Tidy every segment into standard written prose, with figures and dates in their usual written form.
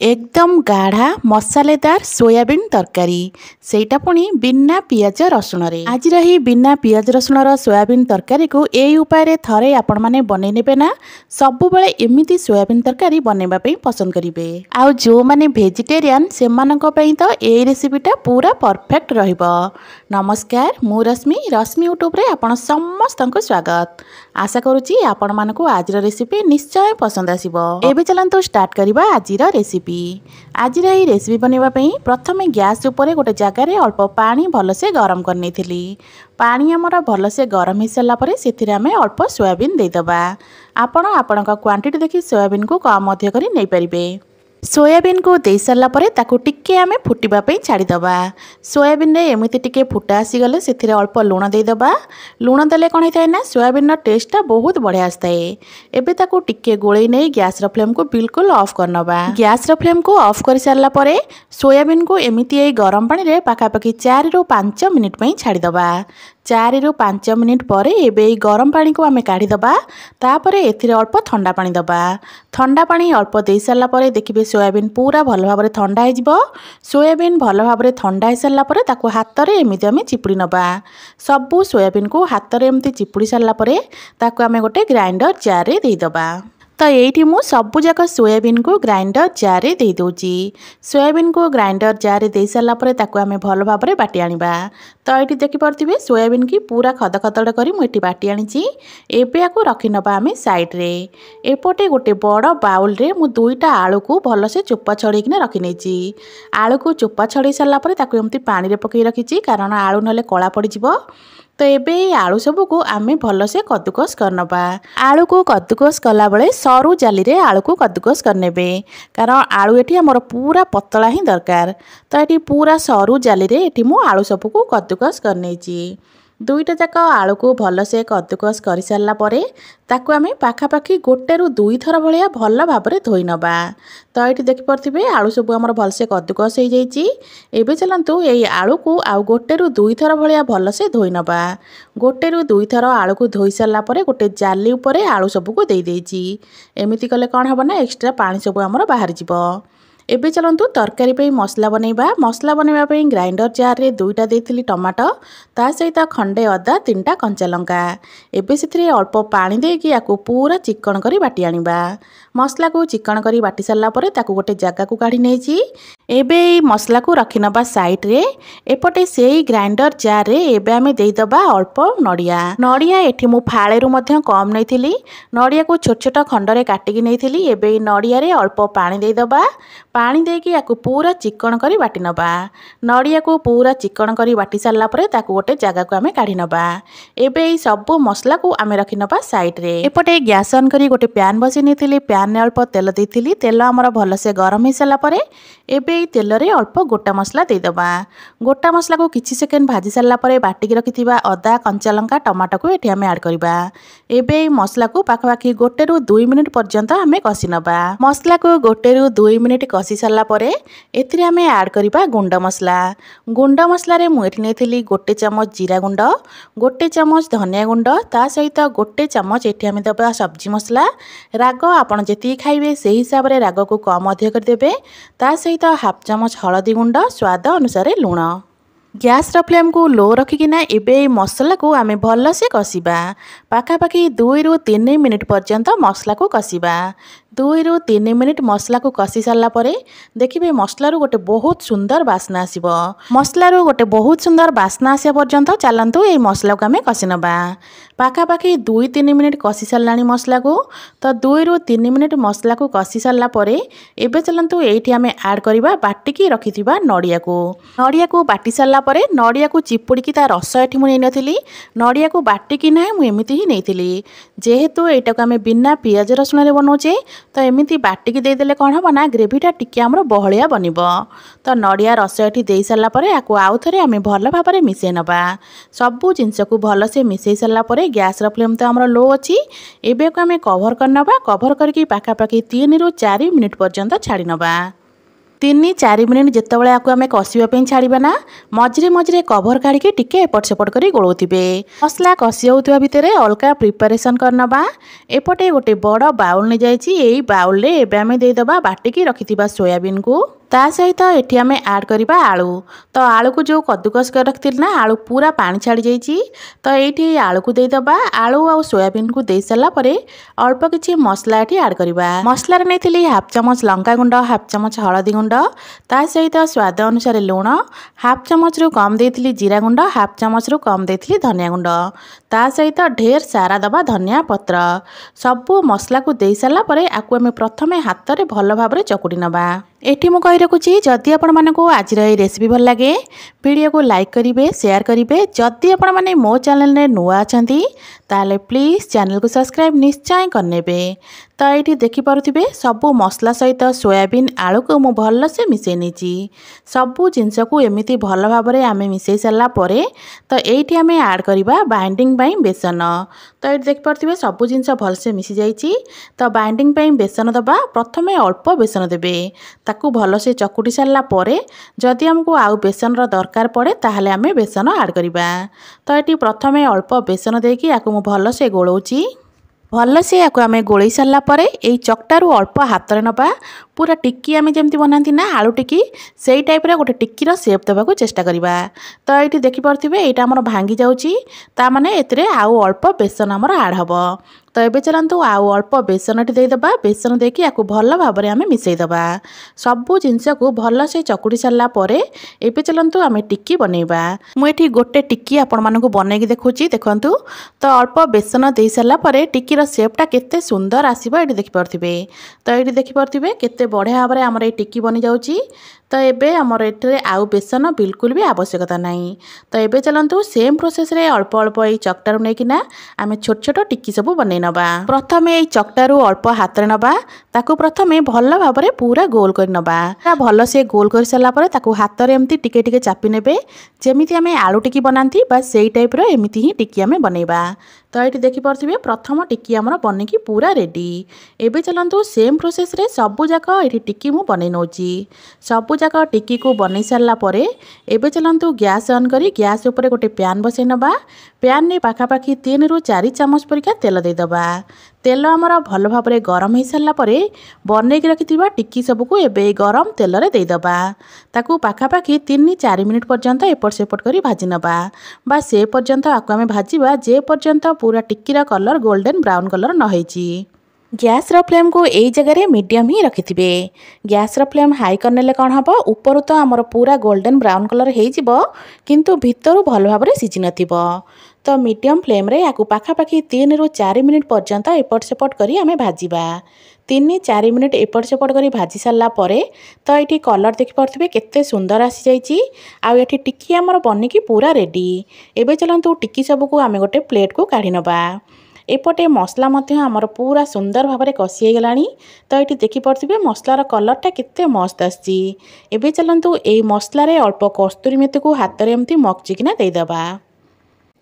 एकदम गाढ़ा मसालेदार सोयाबीन तरकारी सेटा पुणी बिना पियाज रसुण रे। आज रही बिना पियाज रसुण सोयाबीन तरकारी को यही उपाय थरे आपण माने बनै नेबे ना सबु बेले एमिति सोयाबीन तरकारी बनैबा पई पसंद करिवे। आउ जो माने वेजिटेरियन से मानक पई तो एई रेसिपीटा पूरा परफेक्ट रहिबो। नमस्कार, मु रश्मि यूट्यूब रे आपण समस्तंको स्वागत। आशा करूची आपण मानकु आज रेसिपी निश्चय पसंद आसीबो। एबे चलंतु स्टार्ट करबा आज रेसिपी। आज यही रेसिपी बनवा प्रथम गैस उपर गोटे जगार अल्प पानी भलसे गरम करनी। पानी आमर भलसे गरम हो सारापर से अल्प सोयाबीन देदेबा। आपण क्वांटिटी देखि सोयाबीन को कम अधिक कर नहीं पारे। सोयाबीन को दे सारापर ताकू टिके आमे फुटिबा पई छाड़ीदबा। सोयाबीन रे एमिति टिके फुटा आसीगले से अल्प लुण देदेबा। लुण देले कौन होता है ना सोयाबीन टेस्टा बहुत बढ़िया आसताए। एबे ताकू टिके गोळेई नहीं गैस फ्लेम को बिल्कुल ऑफ करनबा। गैस फ्लेम को ऑफ कर सारा पर सोयाबीन को एमिति गरम पानी रे पाखापाखि 4 ରୁ 5 मिनिट पई छाड़ीदबा। 4 ରୁ 5 मिनिट पर एबे गरम पानी को आमे काढ़ीदबा। तापर एथिरे अल्प ठंडा पानी दबा। ठंडा पानी अल्प दे सारा पर देखिबे सोयाबीन पूरा भल भाव में ठंडा हो। सोयाबीन भल भाव में ठंडा हो सारा पर ताकू हाथ में एमती आम चिपुड़ी नबा। सबू सोयाबीन को हाथ में एमती चिपुड़ी सारा पर ताकू आम गोटे ग्राइंडर जार रे देदबा। तो ये मु सबूजाक सोयाबीन को ग्राइंडर जार रे दे दूची। सोयाबीन को ग्राइंडर जार रे दे सारा पर ताकू आम भल भाव में बाटी आनिबा। तो ये देखिपे सोयाबीन की पूरा खदखदड़ कर मुझे बाटी आनी। एबे आकु रखी नबा आम साइड रे। एपटे गोटे बड़ बाउल रे मु 2टा आलू को भलसे चोपा छड़ेकिना रखी नेची। आलू को चोपा छड़े सारा पर ताकू एमती पानी रे पकई रखी कारण आलू नले कला पड़ जिवो। तो एबे आलू सबू को आमे भलसे कद्दुकस करनबा। आलू को कद्दुकस कला बेले सरू जाली रे आलू को कद्दुकस करनेबे कारण आलू एठी हमर पूरा पतला ही दरकार। तो एठी पूरा सरू जाली रे एठी मु आलू सबू को कद्दुकस करनेची। 2टा जाक आलू को भलसे कद्दुकस कर सारा पर ताकू आमे पाखापाखि 1 ରୁ 2 थर भाया भल भाव में धोई नबा। तो ये देखिपे आलू सब आम भलसे कद्दुकस हो जाइए। एबे चलतु ये आलू को आउ 1 ରୁ 2 थर भाया भलसे धोई नबा। 1 ରୁ 2 थर आलू को धोई सारा पर गोटे जाली उपर आलू सबू को दे देइछि। एमिति कले कौन हम ना एक्स्ट्रा पानी सब आमर बाहर जिवो। एबे चलतु तरकारी पे मसला बनैबा। मसला बनैबा पे ग्राइंडर जार रे 2टा देथिली टमाटो ता सहित खंडे अदा 3टा कंचा लंका। एबे सेथरे अल्प पानी देकी याकू पूरा चिकन करी बाटी आनिबा। मसला को चिकन करी बाटी सारा पर ताकू गोटे जगह को काढ़ी नेछि। एबे मसला को रखी नबा साइड रे। एपटे सेई ग्राइंडर जार रे एबे आमे देइदबा अल्प नड़िया। नड़िया एठी मु फाळे रु मध्य कम नैथिली। नड़िया को छोट छोट खंड रे काटिकी नैथिली। एबे नड़िया रे अल्प पानी देइदबा। पानी देकी याकू पूरा चिकन करी बाटी नबा। नड़िया को पूरा चिकन करी बाटी सारा पर ताकू गोटे जगह को आमे काढ़ी नबा। एबे ई सब मसला को आमे रखी नबा साइड रे। एपटे गैस ऑन करी गोटे पैन बसी नेथिली। पैन ने अल्प तेल देथिली। तेल हमर भलसे गरम हो सारा पर एबे तेल रे अल्प गोटा मसला देदबा। गोटा मसला को किछि सेकेंड भाजी सारा पर बाटिकी रखिथिबा अदा कंचा लंका टमाटो को एठी आमे ऐड करबा। एबे मसला को पाखापाखि 1 ରୁ 2 मिनिट पर्यंत आमे कसी नबा। मसला को 1 ରୁ 2 मिनिट कसी सारा पर एथिरे आमे ऐड करबा गुंड मसला। गुंड मसला रे मु एठी नेथिली 1 चमच जीरा गुंड, 1 चमच धनिया गुंड ता सहित 1 चमच एठी आमे दबा सब्जी मसला। राग आपण जेती खाइबे से हिसाब रे राग को कम अधिक कर देबे। ता सहित हाफ चमच हलदी गुंड स्वाद अनुसार लुण। गैस फ्लेम को लो रखिकिना एबे मसला को आमे भलसे कसिबा। पाखापाखि 2 ରୁ 3 मिनिट पर्यंत मसला को कसिबा। 2 ରୁ 3 मिनिट मसला को कसी सारा पर देखिए मसला गोटे बहुत सुंदर बास्ना आसीबो। मसला गोटे बहुत सुंदर बास्ना आसा पर्यंत चलतु ये मसला को आम कसी नबा। पाखापाखि 2-3 मिनिट कसी सारा मसला को। तो 2 ରୁ 3 मिनिट मसला को कसी सारा पर एबे चलतु ये आम ऐड करवा बाटिकी रखिथिबा नड़िया को। नड़िया को बाटी सारा पर नड़िया को चिपुड़ी ता रस एठी मु नै नथिली। नड़िया को बाटिकी ना मु एमिति ही नैथिली। जेहेतु एटा को आम बिना पियाज रसुण रे बनौचे तो एमिति बाटिकी देदेले कौन हम ना ग्रेवीटा टिके आमर बहलिया बनिबो। तो नड़िया रस एठी दे सारा पर आकु आउ थरे आमे भल भाव में मिसई नबा। सबू जिनस को भलसे मिसई सारा पर गैस फ्लेम तो आमर लो अच्छी। एबे को आमे कवर करनबा। कवर करके पाखापाखि 3 ରୁ 4 मिनिट पर्यंत छाड़ी नबा। 3-4 मिनिट जितेबाला आपको आम कषापी छाड़ा ना मझे मझे कभर काढ़ी टिके एपट सेपट कर गोलाउे मसला कषि होता भितर अलगा प्रिपेरेसन करनबा। एपटे गोटे बड़ बाउल नहीं जाइए बाउल रे आम देदेबा बाटिकी रखिथिबा सोयाबीन को ता सहित एटी आम ऐड करवा आलू। तो आलू को जो कद्दुकस कर रखी ना आलू पूरा पानी छाड़ी जाइए तो ये आलू को देदेबा। आलू आ सोयाबीन को दे सारा पर अल्प किसी मसला ये ऐड करवा। मसलार नहीं 1/2 चामच लंका गुंड 1/2 चामच हलदी गुंड ता सहित स्वाद अनुसार लुण 1/2 चामच रु कम देती जीरा गुंड 1/2 चामच रु कम देती धनिया गुंड ता सहित ढेर सारा दबा धनिया पत्र सबू मसला को दे सारा पर आपको आम प्रथम हाथ में भल भाव चकुड़ी नवा। एठी मु कही रखुची जदि आपण मानकु आज रेसिपी भल लगे वीडियो को लाइक करिवे शेयर करिवे। जदि आपण माने मो चैनल ने नुआ अछंती ताले प्लीज चैनल को सब्सक्राइब निश्चय करनेबे। तो ये देखि पारुथिबे सबू मसला सहित सोयाबीन आलू को मु भल से मिसई नीची सबू जिनस को एमिति भल भाव में आम मिसई सारा परे तो ये आम ऐड करवा बाइंडिंग पाई बेसन। तो ये देखि पारुथिबे सबू जिनस भल से मिसी जाइए तो बाइंडिंग पाई बेसन दबा। प्रथमे अल्प बेसन देबे ताकू भल से चकुटी सारा पर जदि आमको आउ बेसन दरकार पड़े ताहले आम बेसन ऐड करवा। तो ये प्रथमे अल्प बेसन देकी आपको मु भल से गोलाउची भल से आपको आम गोल सारा पर यही चकटारू अल्प हाथ में नवा पूरा टिक्की आम जमी बनाती ना आलू टिक्की से टाइप गोटे टिक्कीर सेप देवाक चेष्टा करवा। तो ये देखिपे यहाँ आम भांगी जाने एते आउ अल्प बेसन आमर आड हम। तो ये चलतु आउ अल्प बेसन देदेबा बेसन देकी आपको भल भाव में आम मिसईदेबा सबू जिनस को भल से चकुड़ी सारा पर एबे चलतु आम टिक्की बनइबा। मुझे गोटे टिक्की आपण मानकु बनैकी देखुची देखंतु। तो अल्प बेसन दे सारा पर टिक्कीर सेपटा केते सुंदर आसीबो ये देखिपे। तो ये देखिपे केते बढ़िया भाव में आमर ये टिक्की बनी जाउची। तो एबे आमर एटे आउ बेसन बिल्कुल भी आवश्यकता नहीं। तो एबे चलतु सेम प्रोसेस रे अल्प अल्प ये चकटारू नैकिना आम छोट छोट टिक्की सब बनै नबा। प्रथमे ये चकटारू अल्प हाथ में नबा ताकू प्रथमे भल भाव में पूरा गोल कर नबा। भल से गोल कर सारा पर ताकू हाथ में एमती टिके टिके चापी नेबे जेमिति आम आलू टिक्की बनाती बस सेई टाइप रो एमिति ही टिक्की आम बनइबा। तो ये देखिपे प्रथम टिक्की आमर बनिकी पूरा रेडी। एबे चलतु सेम प्रोसेस रे सबू जाक ये टिक्की मु बनै नौची सबू जाक टिक्की को बनै सारा पर एबे चलतु गैस ऑन करी गैस उपर गोटे पैन बसई नबा। पैन ने पाखापाखि 3 ରୁ 4 चामच परिका तेल देदेबा। तेल आमर भल भाव में गरम हो सारा पर बनैकी रखिथिबा टिक्की सबको एबे गरम तेल रे देदेबा ताकू पाखापाखि 3-4 मिनिट पर्यंत एपट सेपट करी भाजी नबा बा से पर्यंत आपको आम भाजीबा जे पर्यंत पूरा टिक्कीर कलर गोल्डन ब्राउन कलर न होइची। गैस रो फ्लेम को यही जगह मीडियम ही रखिथिबे। गैस रो फ्लेम हाई करनेले कौन हम ऊपर तो आमर पूरा गोल्डन ब्राउन कलर हो किंतु भितर भल भाव में सीझी नथिबो। तो मीडियम फ्लेम रे याकू पाखापाखि 3 ରୁ 4 मिनिट पर्यंत एपट सेपट करी आमे भाजीबा। 3-4 मिनिट एपट सेपट करी भाजी सारा पर तो ये कलर देखिपे केते सुंदर आसी जाइए। आउ ये टिक्की आमर बनिकी पूरा रेडी। एबे चलतु टिक्की सबको आम गोटे प्लेट को काढ़ी नबा। एपटे मसला आमर पूरा सुंदर भाव में कषि गलानी। तो ये देखिपे मसलार कलरटा केते मस्त आसी। एबे चलतु ये मसलार अल्प कस्तूरी मेथी को हाथ में एमती मकचिकिना देदेबा।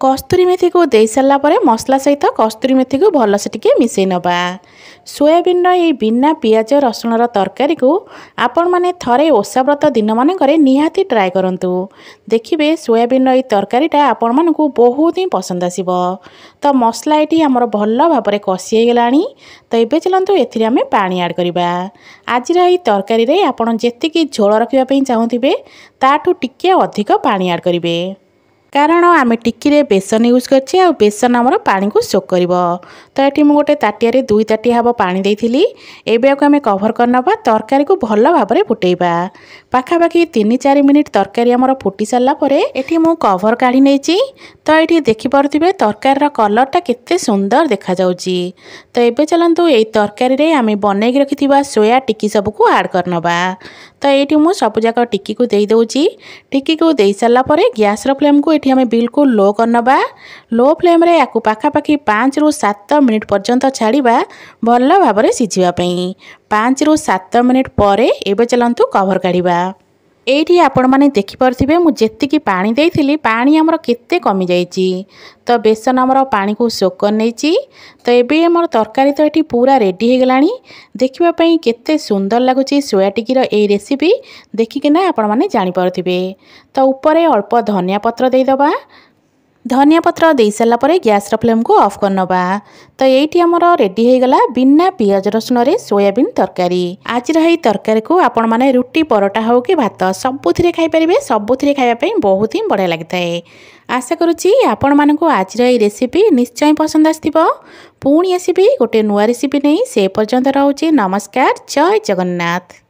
कस्तूरी मेथी को दे सारा पर मसला सहित कस्तूरी मेथी को भल से टिके मिसई नबा। सोयाबीन ये बिना पियाज रसुणर तरकारी को आपण माने थरे ओषा व्रत दिन मानकरे निहाती ट्राए करंतु। देखिबे सोयाबीन ये तरकारीटा आपण मानकु बहुत ही पसंद आसीबो। तो मसला ये आमर भल भाव में कषि गलानी। तो ये चलतु एथिरे आमे पानी ऐड करबा। आज ये तरकारी रे आपण जेतिकी झोल रखिबा पई चाहुथिबे ताठू टिके अधिक पानी ऐड करिवे कारण आम टिक्की रे बेसन यूज करछे आ बेसन आमर पानी को सोक करिवो। तो ये मुझे गोटे ताटिया 2 ताटिया हम पानी देइथिली। एबे आम कभर करनबा तरकारी को भल भाव में फुटेबा। पाखापाखि 3-4 मिनिट तरकारी आमर फुटी सारा पर एठी मु कभर काढ़ी नेची। तो ये देखिपे तरकारी कलरटा केते सुंदर देखा जाउची। तो एबे चलतु ये तरकारी रे आम बनैकी रखिथिबा सोया टिक्की सबको ऐड करनबा। तो ये मुझे सब जाक टिक्की को दे दउची। टिक्की को दे सारा पर गैस रो फ्लेम को ये बिल्कुल लो करनबा। लो फ्लेम रे याकू पाखापाखि 5 ରୁ 7 मिनिट पर्यंत छाड़िबा भल भाव में सीझिबा पई। 5 ରୁ 7 मिनिट पर एबे चलतु कभर काढ़िबा। ଏଇଠି ଆପଣମାନେ ଦେଖିପାରୁଥିବେ ମୁଁ ଯେତିକି ପାଣି ଦେଇଥିଲି ପାଣି ଆମର କେତେ କମି ଯାଇଛି। ତ ବେସନ ଆମର ପାଣିକୁ ଶୋକ ନେଇଛି। ତ ଏବେ ଆମର ତରକାରୀ ତ ଏଠି ପୁରା ରେଡ଼ି ହେଇଗଲାଣି। ଦେଖିବା ପାଇଁ କେତେ ସୁନ୍ଦର ଲାଗୁଛି ସୋୟା ଟିକିର ଏଇ ରେସିପି ଦେଖିକିନା ଆପଣମାନେ ଜାଣିପାରୁଥିବେ। ତ ଉପରେ ଅଳ୍ପ ଧନିଆ ପତ୍ର ଦେଇଦେବା। ଧନିଆ ପତ୍ର ଦେଇ सारा पर गैस फ्लेम को ऑफ करनबा। तो ये आमर रेडी होगला बिना पियाज रसुण सोयाबीन तरकारी। आज रही तरकारी को आपण मैंने रुटी परोटा हो कि भात सबुथ खाईपारे सबुथ खायापी बहुत ही बढ़िया लगी है। आशा करुच्ची आपण मानक आज रेसिपी निश्चय पसंद आसथिबो। पुणी आसबि गोटे नुआ रेसिपी नहीं से पर्यंत रोचे। नमस्कार, जय जगन्नाथ।